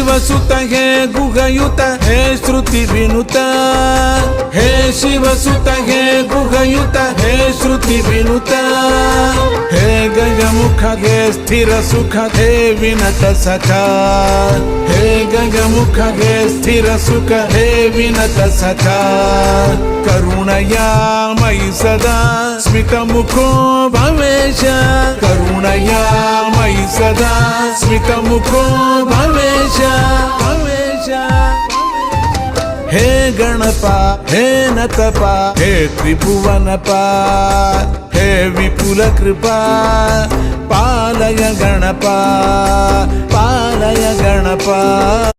शिवसुत हे गुहयुत हे श्रुति विनुत हे शिवसुत हे गुहयुत हे श्रुति विनुत हे गजमुख हे स्थिर सुख हे विनत सखा हे गजमुख हे स्थिर सुख हे विनत सखा करुणया मयि सदा स्मितमुखो भवेश करुणया मयि सदा स्मितमुखो भवेश भवेश हे गणपा हे नतपा हे त्रिभुवनपा हे विपुल कृपा पालय गणपा पालय गणपा।